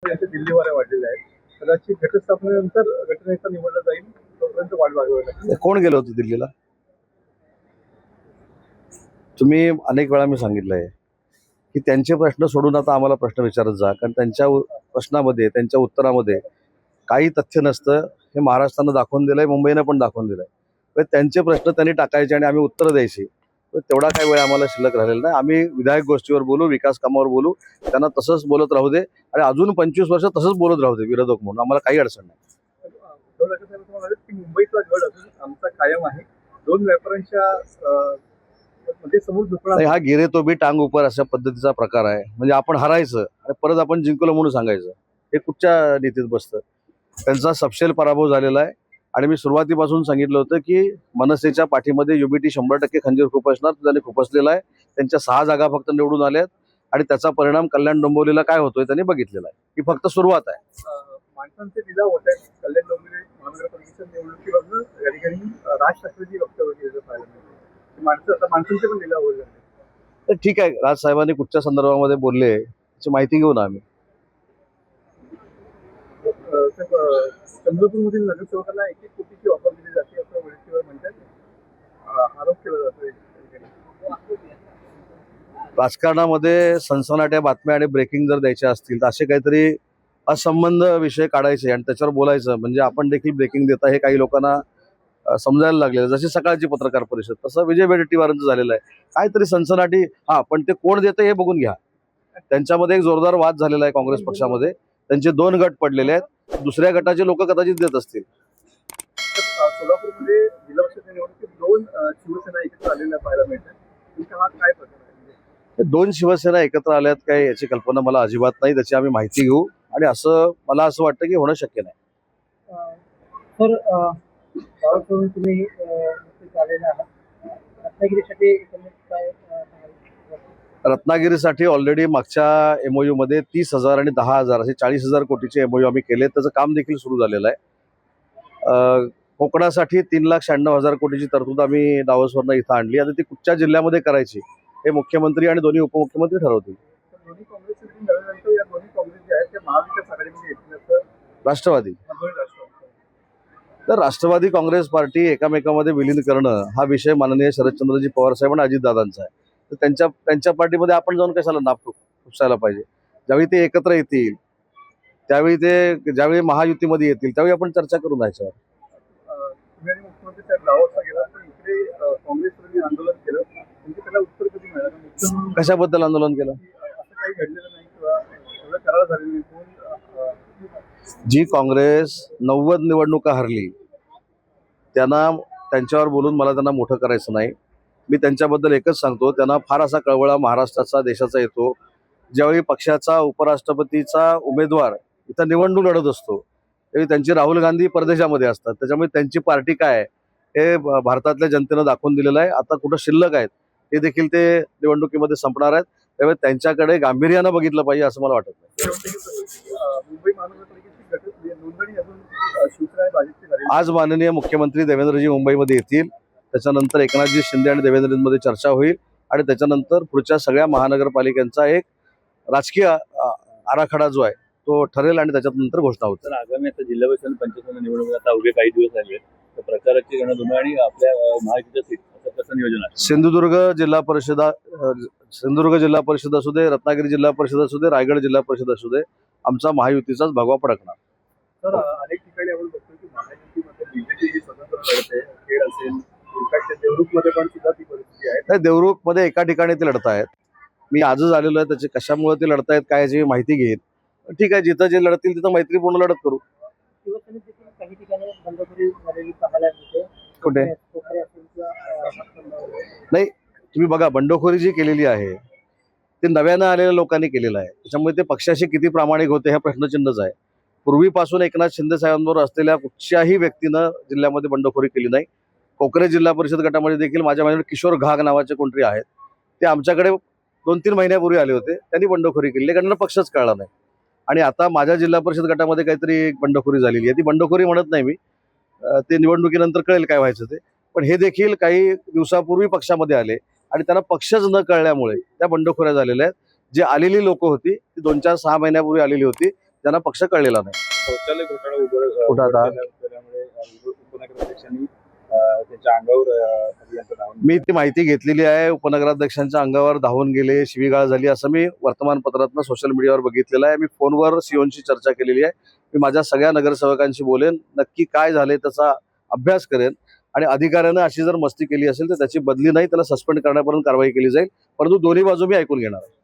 यांच्या दिल्लीवाऱ्या वाढलेल्या आहेत. कदाचित घटस्थापनेनंतर गटनेता निवडला जाईल, तोपर्यंत वाट बघावी लागेल. कोण गेलं होतं दिल्लीला? तुम्ही अनेक वेळा मी सांगितलंय की त्यांचे प्रश्न सोडून आता आम्हाला प्रश्न विचारत जा, कारण त्यांच्या प्रश्नामध्ये त्यांच्या उत्तरामध्ये काही तथ्य नसतं. हे महाराष्ट्रानं दाखवून दिलंय, मुंबईनं पण दाखवून दिलंय. तर त्यांचे प्रश्न त्यांनी टाकायचे आणि आम्ही उत्तरं द्यायची. तर तेवढा काही वेळ आम्हाला शिल्लक राहिलेला नाही. आम्ही विधायक गोष्टीवर बोलू, विकास कामावर बोलू, त्यांना तसंच बोलत राहू दे आणि अजून 25 वर्ष तसंच बोलत राहू दे विरोधक म्हणून. आम्हाला काही अडचण नाही. उद्धव ठाकरे साहेब म्हणाले की मुंबईचा गड अजून आमचा कायम आहे. दोन व्यापाऱ्यांच्या मध्ये समोर झुकणार. हा गिरे तो बी टांग उपर अशा पद्धतीचा प्रकार आहे. म्हणजे आपण हरायचं आणि परत आपण जिंकलो म्हणून सांगायचं, हे कुठच्या नीतीत बसतं? त्यांचा सपशेल पराभव झालेला आहे. आणि मी सुरुवातीपासून सांगितलं होतं की मनसेच्या पाठीमध्ये युबीटी 100% खंजीर खुपसणार, त्यांनी खुपसलेला आहे. त्यांच्या 6 जागा फक्त निवडून आल्यात आणि त्याचा परिणाम कल्याण डोंबिवलीला काय होतोय त्यांनी बघितलेला आहे. ही फक्त सुरुवात आहे. माणसांचे लिलाव होत आहेत. कल्याण डोंबिवली महानगरपालिकेच्या निवडणुकीवरून या ठिकाणी राज ठाकरेंची वक्तव्य केलेलं पाहायला मिळतं. माणसांचे पण लिलाव होईल. तर ठीक आहे, राज साहेबांनी कुठच्या संदर्भामध्ये बोलले याची माहिती घेऊ ना आम्ही. चंद्रपूरमधील नगरसेवकांना 1-1 कोटीची ऑफर दिली जाते असं वडीलकीवर म्हणतात. आरोप केला जातोय. राजकारणामध्ये सनसनाट्या बातम्या आणि ब्रेकिंग जर द्यायच्या असतील तर असे काहीतरी असंबंध विषय काढायचे आणि त्याच्यावर बोलायचं, म्हणजे आपण देखील ब्रेकिंग देता हे काही लोकांना समजायला लागलेलं. जशी सकाळची पत्रकार परिषद, तसं विजय वडेट्टीवारांचं झालेलं आहे. काहीतरी सनसनाटी. पण ते कोण देतं हे बघून घ्या. त्यांच्यामध्ये एक जोरदार वाद झालेला आहे काँग्रेस पक्षामध्ये. त्यांचे 2 गट पडलेले आहेत. दुसऱ्या गटाचे लोक कदाचित देत असतील. सोलापूरमध्ये जिल्हा परिषद निवडणुकीत 2 शिवसेना एकत्र आलेल्या पाहायला मिळतात. तुमचा हा काय प्रकार आहे? 2 शिवसेना एकत्र आल्यात काय याची कल्पना मला अजिबात नाही. त्याची आम्ही माहिती घेऊ आणि मला असं वाटतं की होणं शक्य नाही. तर तुम्ही आलेला आहात रत्नागिरीसाठी. रत्नागिरीसाठी ऑलरेडी मागच्या एमओयू मध्ये 30,000 आणि 10,000 असे 40,000 कोटीचे एमओयू आम्ही केले. त्याचं काम देखील सुरू झालेलं आहे. कोकणासाठी 3,96,000 कोटीची तरतूद आम्ही डावसवरनं इथं आणली. आता ती कुठच्या जिल्ह्यामध्ये करायची हे मुख्यमंत्री आणि दोन्ही उपमुख्यमंत्री ठरवतील. दोन्ही काँग्रेस या दोन्ही काँग्रेस जे आहेत ते महाविकास आघाडीमध्ये येतील. राष्ट्रवादी तर राष्ट्रवादी काँग्रेस पार्टी एकामेकामध्ये विलीन करणं हा विषय माननीय शरदचंद्रजी पवार साहेब आणि अजितदादांचा आहे. तर त्यांच्या पार्टीमध्ये आपण जाऊन कशाला नाप खुपसायला पाहिजे? ज्यावेळी ते एकत्र येतील, ज्यावेळी महायुतीमध्ये येतील, त्यावेळी आपण चर्चा करू ना याच्यावर. मुख्यमंत्री साहेब लाहोरला गेला तर इकडे काँग्रेसमध्ये आंदोलन केलं, म्हणजे त्याला उत्तर कधी मिळालं? कशाबद्दल आंदोलन केलं? असं काही घडलेलं नाही किंवा एवढं करार झालेलं नाही. जी काँग्रेस 90 निवडणुका हरली त्यांच्यावर बोलून मला त्यांना मोठं करायचं नाही. मी त्यांच्याबद्दल एकच सांगतो, त्यांना फार असा कळवळा महाराष्ट्राचा देशाचा येतो. ज्यावेळी पक्षाचा उपराष्ट्रपतीचा उमेदवार इथं निवडणूक लढत असतो त्यावेळी त्यांची राहुल गांधी परदेशामध्ये असतात. त्याच्यामुळे त्यांची पार्टी काय हे भारतातल्या जनतेनं दाखवून दिलेलं आहे. आता कुठं शिल्लक आहेत ते देखील ते निवडणुकीमध्ये संपणार आहेत. त्यामुळे त्यांच्याकडे गांभीर्यानं बघितलं पाहिजे असं मला वाटत नाही. मुंबई महानगरपालिकेची नोंदणी अजून शिवसेना भाजपची झाली. आज माननीय मुख्यमंत्री देवेंद्रजी मुंबईमध्ये येतील. त्याच्यानंतर एकनाथजी शिंदे आणि देवेंद्रजींमध्ये चर्चा होईल आणि त्याच्यानंतर पुढच्या सगळ्या महानगरपालिकांचा एक राजकीय आराखडा जो आहे तो ठरेल आणि त्याच्यानंतर घोषणा होतील. आगामी आता जिल्हा परिषद पंचायत निवडणूक आता अवघे काही दिवस आले तर प्रचाराची गणना आणि आपल्या महायुतीच्या सीट असं कसं नियोजन आहे? सिंधुदुर्ग जिल्हा परिषद असू दे, रत्नागिरी जिल्हा परिषद असू दे, रायगड जिल्हा परिषद असू दे, आमचा महायुतीचाच भगवा फडकणार. तर अनेक ठिकाणी आपण बघतो की महायुतीमध्ये बीजेपी स्वतंत्र लढते, खेळ असेल, देवरुखमध्ये पण सुद्धा ती परिस्थिती आहे. नाही, देवरुखमध्ये एका ठिकाणी ते लढतायत. मी आजच आलेलो आहे. त्याची कशामुळे ते लढतायत काय याची माहिती घेईन. ठीक आहे, जिथं जे लढतील तिथं मैत्रीपूर्ण लढत करू. शिवसेनेत देखील काही ठिकाणी बंडखोरी झालेली पाहायला मिळते. कुठे? नाही, तुम्ही बघा, बंडखोरी जी केलेली आहे ते नव्यानं आलेल्या लोकांनी केलेलं आहे. त्याच्यामुळे ते पक्षाशी किती प्रामाणिक होते हा प्रश्नचिन्हच आहे. पूर्वीपासून एकनाथ शिंदे साहेबांबरोबर असलेल्या कुठच्याही व्यक्तीनं जिल्ह्यामध्ये बंडखोरी केली नाही. कोकरे जिल्हा परिषद गटामध्ये देखील माझ्या माझ्याकडे किशोर घाग नावाचे कोणतरी आहेत, ते आमच्याकडे 2-3 महिन्यापूर्वी आले होते. त्यांनी बंडखोरी केली, कारण पक्षच कळला नाही. आणि आता माझ्या जिल्हा परिषद गटामध्ये काहीतरी एक बंडखोरी झालेली आहे. ती बंडखोरी म्हणत नाही मी, ते निवडणुकीनंतर कळेल काय व्हायचं ते. पण हे देखील काही दिवसापूर्वी पक्षामध्ये आले आणि त्यांना पक्षच न कळल्यामुळे त्या बंडखोऱ्या झालेल्या आहेत. जी आलेली लोक होती ती 2-4-6 महिन्यापूर्वी आलेली होती, ज्यांना पक्ष कळलेला नाही. शौचालय घोटाळा कुठं आता? केल्यामुळे उपनगराध्यक्षांनी त्यांच्या अंगावर अभियंता धावून मी ती माहिती घेतलेली आहे. उपनगराध्यक्षांच्या अंगावर धावून गेले, शिवीगाळ झाली असं मी वर्तमानपत्रातनं सोशल मीडियावर बघितलेलं आहे. मी फोनवर सीओनशी चर्चा केलेली आहे. मी माझ्या सगळ्या नगरसेवकांशी बोलेन, नक्की काय झाले त्याचा अभ्यास करेन आणि अधिकाऱ्यानं अशी जर मस्ती केली असेल तर त्याची बदली नाही, त्याला सस्पेंड करण्यापर्यंत कारवाई केली जाईल. परंतु दोन्ही बाजू मी ऐकून घेणार आहे.